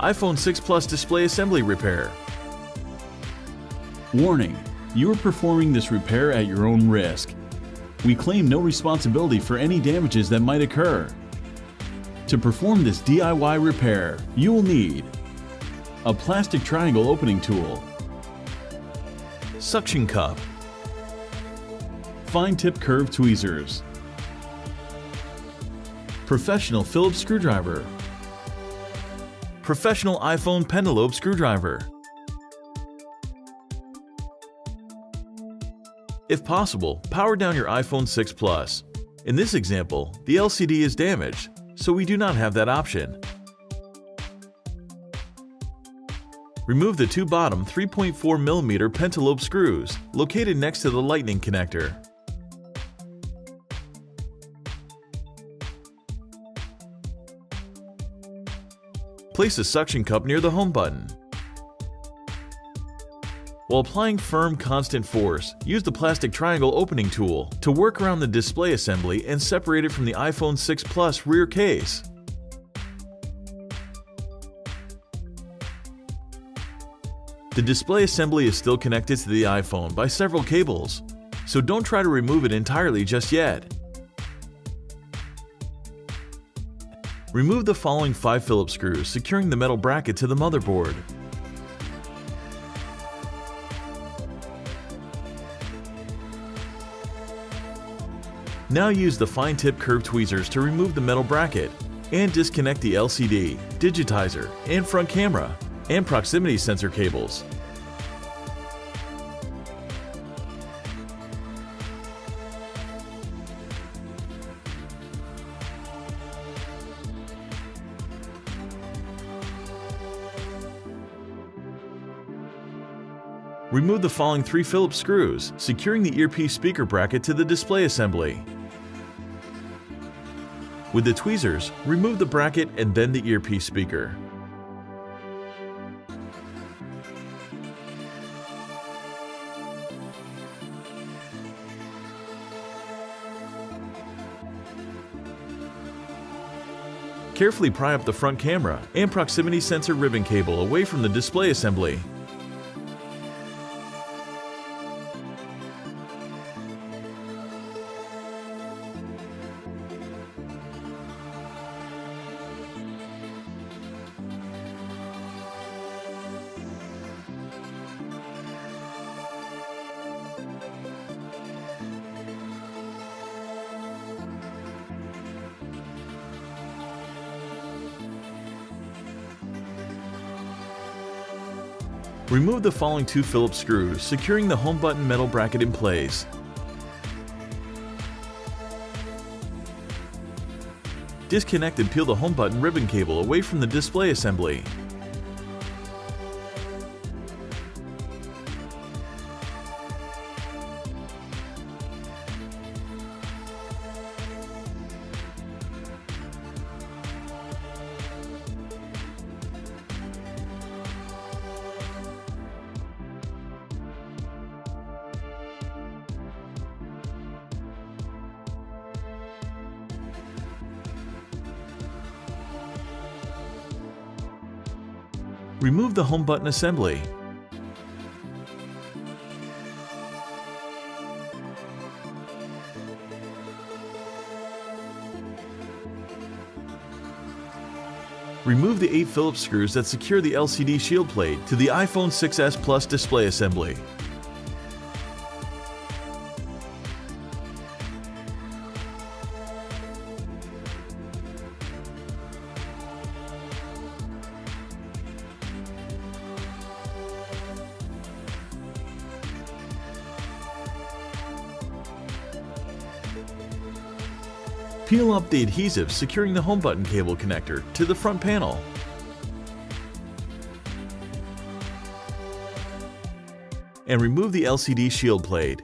iPhone 6 Plus display assembly repair. Warning: you are performing this repair at your own risk. We claim no responsibility for any damages that might occur. To perform this DIY repair, you will need a plastic triangle opening tool, Suction cup, fine tip curved tweezers, professional Phillips screwdriver, professional iPhone pentalobe screwdriver. If possible, power down your iPhone 6 Plus. In this example, the LCD is damaged, so we do not have that option. Remove the two bottom 3.4mm pentalobe screws located next to the lightning connector. Place a suction cup near the home button. While applying firm, constant force, use the plastic triangle opening tool to work around the display assembly and separate it from the iPhone 6 Plus rear case. The display assembly is still connected to the iPhone by several cables, so don't try to remove it entirely just yet. Remove the following 5 Phillips screws securing the metal bracket to the motherboard. Now use the fine tip curved tweezers to remove the metal bracket and disconnect the LCD, digitizer, and front camera and proximity sensor cables. Remove the following 3 Phillips screws, securing the earpiece speaker bracket to the display assembly. With the tweezers, remove the bracket and then the earpiece speaker. Carefully pry up the front camera and proximity sensor ribbon cable away from the display assembly. Remove the following 2 Phillips screws, securing the home button metal bracket in place. Disconnect and peel the home button ribbon cable away from the display assembly. Remove the home button assembly. Remove the 8 Phillips screws that secure the LCD shield plate to the iPhone 6s Plus display assembly. Peel up the adhesive securing the home button cable connector to the front panel. And remove the LCD shield plate.